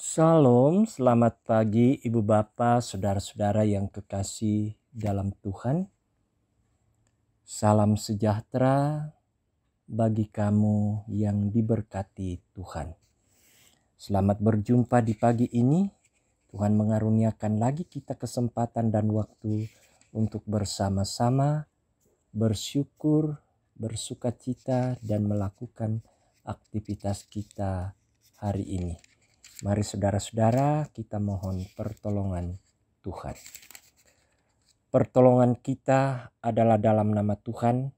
Salam, selamat pagi Ibu Bapak, saudara-saudara yang kekasih dalam Tuhan. Salam sejahtera bagi kamu yang diberkati Tuhan. Selamat berjumpa di pagi ini. Tuhan mengaruniakan lagi kita kesempatan dan waktu untuk bersama-sama bersyukur, bersukacita, dan melakukan aktivitas kita hari ini. Mari saudara-saudara kita mohon pertolongan Tuhan. Pertolongan kita adalah dalam nama Tuhan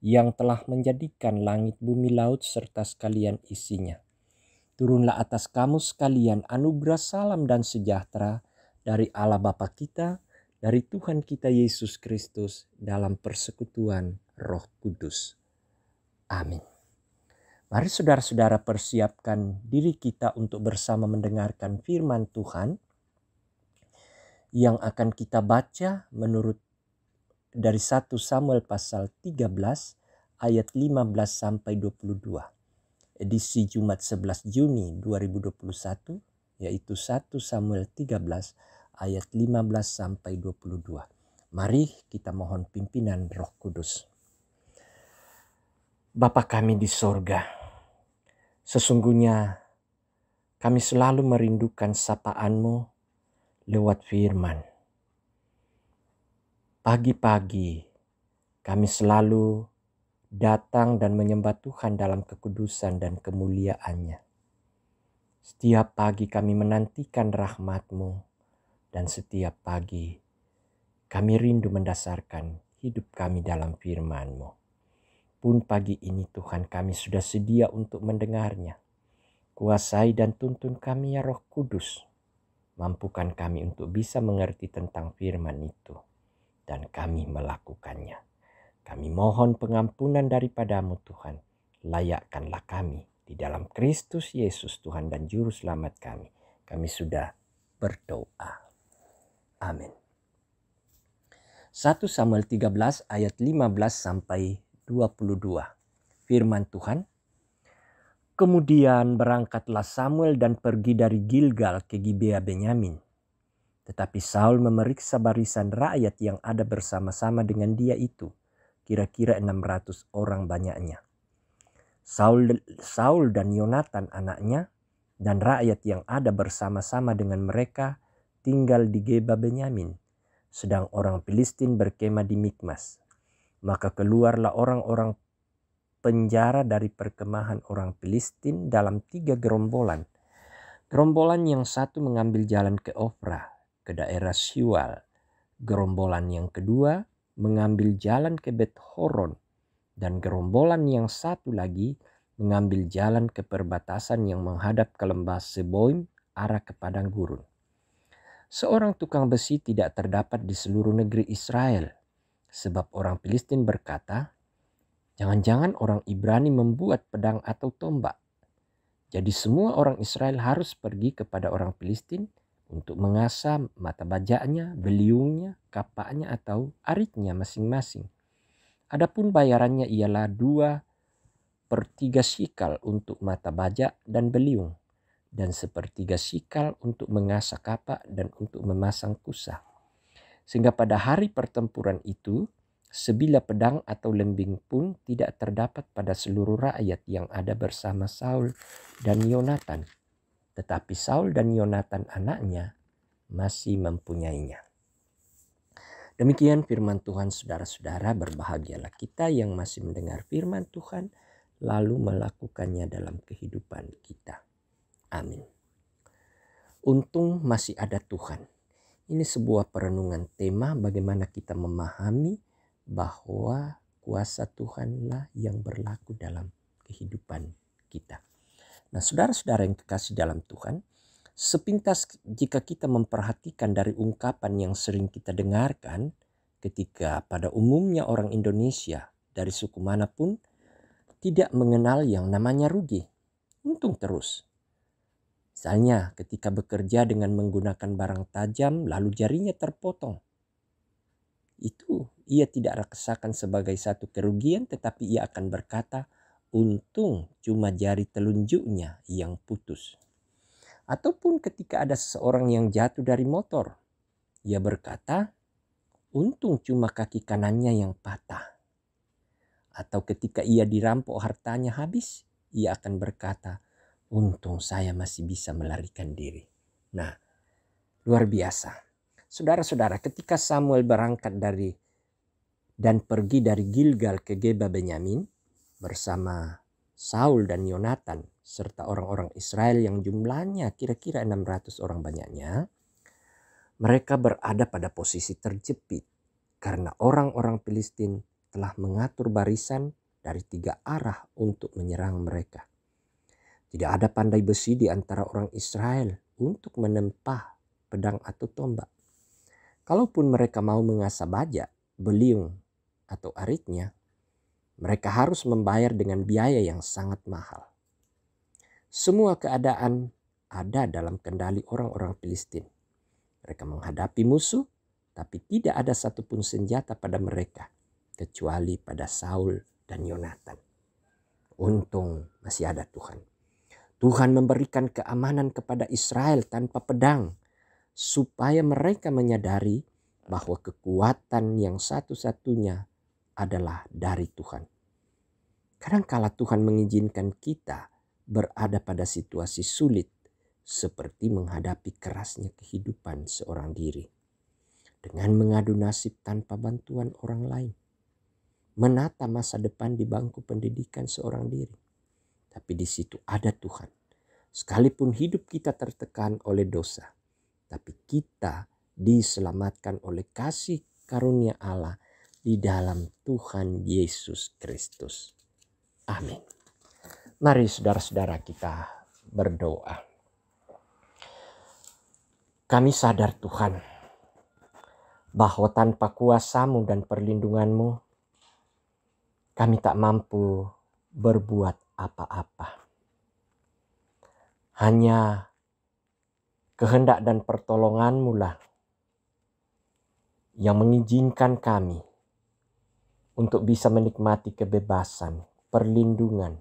yang telah menjadikan langit, bumi, laut serta sekalian isinya. Turunlah atas kamu sekalian anugerah, salam dan sejahtera dari Allah Bapa kita, dari Tuhan kita Yesus Kristus dalam persekutuan Roh Kudus. Amin. Mari saudara-saudara persiapkan diri kita untuk bersama mendengarkan firman Tuhan yang akan kita baca menurut dari 1 Samuel pasal 13 ayat 15 sampai 22. Edisi Jumat 11 Juni 2021 yaitu 1 Samuel 13 ayat 15 sampai 22. Mari kita mohon pimpinan Roh Kudus. Bapa kami di sorga, sesungguhnya kami selalu merindukan sapaan-Mu lewat firman. Pagi-pagi kami selalu datang dan menyembah Tuhan dalam kekudusan dan kemuliaan-Nya. Setiap pagi kami menantikan rahmat-Mu, dan setiap pagi kami rindu mendasarkan hidup kami dalam firman-Mu. Pun pagi ini Tuhan kami sudah sedia untuk mendengarnya. Kuasai dan tuntun kami ya Roh Kudus. Mampukan kami untuk bisa mengerti tentang firman itu. Dan kami melakukannya. Kami mohon pengampunan daripada-Mu Tuhan. Layakkanlah kami di dalam Kristus Yesus Tuhan dan Juru Selamat kami. Kami sudah berdoa. Amin. 1 Samuel 13 ayat 15 sampai 22. Firman Tuhan. Kemudian berangkatlah Samuel dan pergi dari Gilgal ke Gibea Benyamin. Tetapi Saul memeriksa barisan rakyat yang ada bersama-sama dengan dia itu. Kira-kira 600 orang banyaknya. Saul dan Yonatan anaknya dan rakyat yang ada bersama-sama dengan mereka tinggal di Geba Benyamin. Sedang orang Filistin berkemah di Mikmas. Maka keluarlah orang-orang penjara dari perkemahan orang Filistin dalam 3 gerombolan. Gerombolan yang satu mengambil jalan ke Ofra, ke daerah Shual. Gerombolan yang kedua mengambil jalan ke Bet Horon. Dan gerombolan yang satu lagi mengambil jalan ke perbatasan yang menghadap ke lembah Seboim arah ke padang gurun. Seorang tukang besi tidak terdapat di seluruh negeri Israel. Sebab orang Filistin berkata, jangan-jangan orang Ibrani membuat pedang atau tombak. Jadi semua orang Israel harus pergi kepada orang Filistin untuk mengasah mata bajaknya, beliungnya, kapaknya atau aritnya masing-masing. Adapun bayarannya ialah 2/3 shikal untuk mata bajak dan beliung, dan 1/3 shikal untuk mengasah kapak dan untuk memasang kusah. Sehingga pada hari pertempuran itu, sebilah pedang atau lembing pun tidak terdapat pada seluruh rakyat yang ada bersama Saul dan Yonatan. Tetapi Saul dan Yonatan anaknya masih mempunyainya. Demikian firman Tuhan, saudara-saudara, berbahagialah kita yang masih mendengar firman Tuhan lalu melakukannya dalam kehidupan kita. Amin. Untung masih ada Tuhan. Ini sebuah perenungan tema bagaimana kita memahami bahwa kuasa Tuhanlah yang berlaku dalam kehidupan kita. Nah, saudara-saudara yang kekasih dalam Tuhan, sepintas jika kita memperhatikan dari ungkapan yang sering kita dengarkan ketika pada umumnya orang Indonesia dari suku manapun tidak mengenal yang namanya rugi. Untung terus. Misalnya ketika bekerja dengan menggunakan barang tajam lalu jarinya terpotong. Itu ia tidak rasakan sebagai satu kerugian, tetapi ia akan berkata, untung cuma jari telunjuknya yang putus. Ataupun ketika ada seseorang yang jatuh dari motor, ia berkata, untung cuma kaki kanannya yang patah. Atau ketika ia dirampok hartanya habis, ia akan berkata, untung saya masih bisa melarikan diri. Nah, luar biasa. Saudara-saudara, ketika Samuel berangkat dan pergi dari Gilgal ke Geba Benyamin bersama Saul dan Yonatan serta orang-orang Israel yang jumlahnya kira-kira 600 orang banyaknya, mereka berada pada posisi terjepit karena orang-orang Filistin telah mengatur barisan dari 3 arah untuk menyerang mereka. Tidak ada pandai besi di antara orang Israel untuk menempah pedang atau tombak. Kalaupun mereka mau mengasah baja, beliung, atau aritnya, mereka harus membayar dengan biaya yang sangat mahal. Semua keadaan ada dalam kendali orang-orang Filistin. Mereka menghadapi musuh, tapi tidak ada satupun senjata pada mereka, kecuali pada Saul dan Yonatan. Untung masih ada Tuhan. Tuhan memberikan keamanan kepada Israel tanpa pedang, supaya mereka menyadari bahwa kekuatan yang satu-satunya adalah dari Tuhan. Kadangkala Tuhan mengizinkan kita berada pada situasi sulit, seperti menghadapi kerasnya kehidupan seorang diri, dengan mengadu nasib tanpa bantuan orang lain, menata masa depan di bangku pendidikan seorang diri. Tapi di situ ada Tuhan. Sekalipun hidup kita tertekan oleh dosa, tapi kita diselamatkan oleh kasih karunia Allah di dalam Tuhan Yesus Kristus. Amin. Mari saudara-saudara kita berdoa. Kami sadar Tuhan bahwa tanpa kuasa-Mu dan perlindungan-Mu kami tak mampu berbuat apa-apa. Hanya kehendak dan pertolongan-Mu lah yang mengizinkan kami untuk bisa menikmati kebebasan, perlindungan,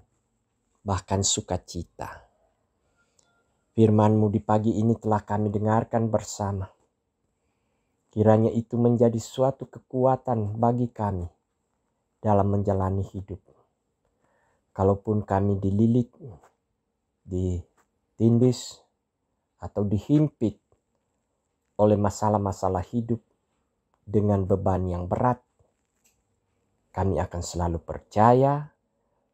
bahkan sukacita. Firman-Mu di pagi ini telah kami dengarkan bersama. Kiranya itu menjadi suatu kekuatan bagi kami dalam menjalani hidup. Kalaupun kami dililit, ditindis, atau dihimpit oleh masalah-masalah hidup dengan beban yang berat, kami akan selalu percaya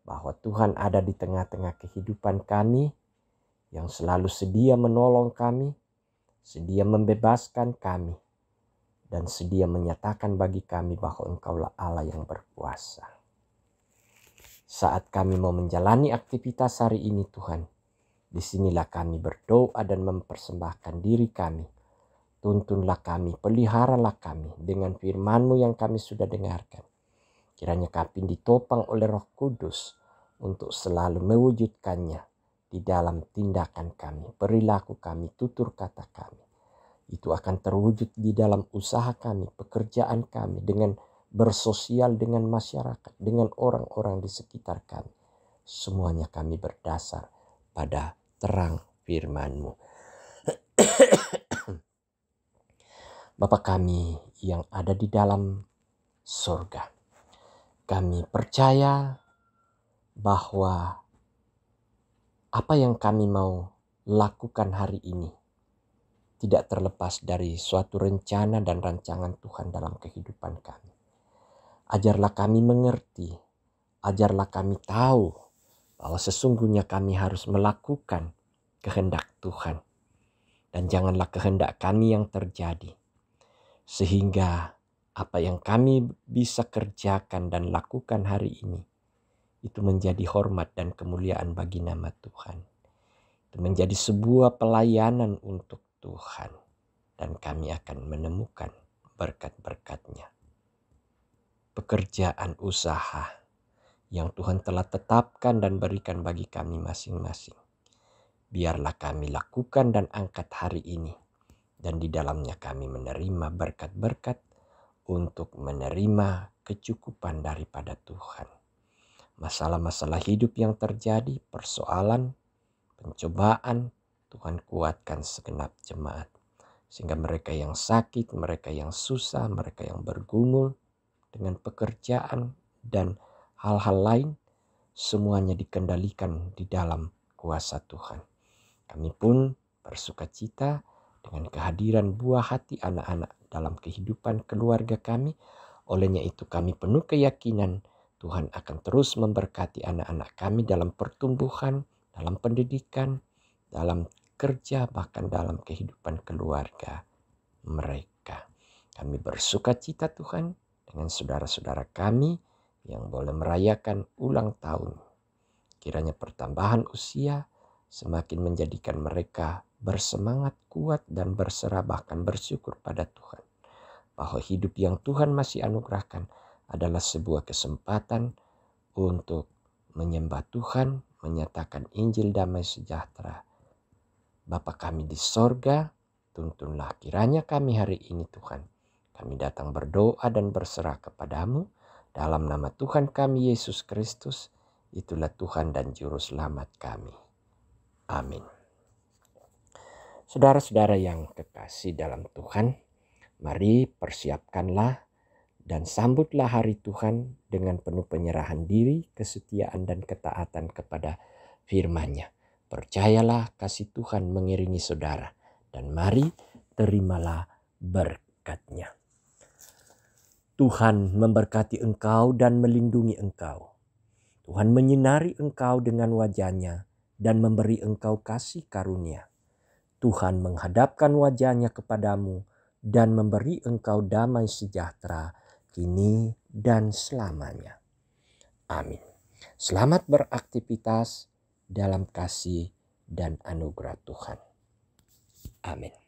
bahwa Tuhan ada di tengah-tengah kehidupan kami, yang selalu sedia menolong kami, sedia membebaskan kami, dan sedia menyatakan bagi kami bahwa Engkaulah Allah yang berkuasa. Saat kami mau menjalani aktivitas hari ini Tuhan, disinilah kami berdoa dan mempersembahkan diri kami. Tuntunlah kami, peliharalah kami dengan firman-Mu yang kami sudah dengarkan. Kiranya kami ditopang oleh Roh Kudus untuk selalu mewujudkannya di dalam tindakan kami, perilaku kami, tutur kata kami. Itu akan terwujud di dalam usaha kami, pekerjaan kami, dengan bersosial dengan masyarakat, dengan orang-orang di sekitar kami. Semuanya kami berdasar pada terang firman-Mu. Bapa kami yang ada di dalam surga, kami percaya bahwa apa yang kami mau lakukan hari ini tidak terlepas dari suatu rencana dan rancangan Tuhan dalam kehidupan kami. Ajarlah kami mengerti, ajarlah kami tahu bahwa sesungguhnya kami harus melakukan kehendak Tuhan. Dan janganlah kehendak kami yang terjadi, sehingga apa yang kami bisa kerjakan dan lakukan hari ini itu menjadi hormat dan kemuliaan bagi nama Tuhan. Itu menjadi sebuah pelayanan untuk Tuhan. Dan kami akan menemukan berkat-berkat-Nya. Pekerjaan usaha yang Tuhan telah tetapkan dan berikan bagi kami masing-masing. Biarlah kami lakukan dan angkat hari ini. Dan di dalamnya kami menerima berkat-berkat untuk menerima kecukupan daripada Tuhan. Masalah-masalah hidup yang terjadi, persoalan, pencobaan, Tuhan kuatkan segenap jemaat. Sehingga mereka yang sakit, mereka yang susah, mereka yang bergumul dengan pekerjaan dan hal-hal lain, semuanya dikendalikan di dalam kuasa Tuhan. Kami pun bersukacita dengan kehadiran buah hati anak-anak dalam kehidupan keluarga kami. Olehnya itu kami penuh keyakinan Tuhan akan terus memberkati anak-anak kami dalam pertumbuhan, dalam pendidikan, dalam kerja, bahkan dalam kehidupan keluarga mereka. Kami bersukacita Tuhan dengan saudara-saudara kami yang boleh merayakan ulang tahun. Kiranya pertambahan usia semakin menjadikan mereka bersemangat, kuat, dan berserah, bahkan bersyukur pada Tuhan. Bahwa hidup yang Tuhan masih anugerahkan adalah sebuah kesempatan untuk menyembah Tuhan, menyatakan Injil damai sejahtera. Bapa kami di sorga, tuntunlah kiranya kami hari ini Tuhan. Kami datang berdoa dan berserah kepadamu dalam nama Tuhan kami Yesus Kristus. Itulah Tuhan dan Juru Selamat kami. Amin. Saudara-saudara yang kekasih dalam Tuhan, mari persiapkanlah dan sambutlah hari Tuhan dengan penuh penyerahan diri, kesetiaan dan ketaatan kepada firman-Nya. Percayalah kasih Tuhan mengiringi saudara, dan mari terimalah berkat-Nya. Tuhan memberkati engkau dan melindungi engkau. Tuhan menyinari engkau dengan wajah-Nya dan memberi engkau kasih karunia. Tuhan menghadapkan wajah-Nya kepadamu dan memberi engkau damai sejahtera kini dan selamanya. Amin. Selamat beraktivitas dalam kasih dan anugerah Tuhan. Amin.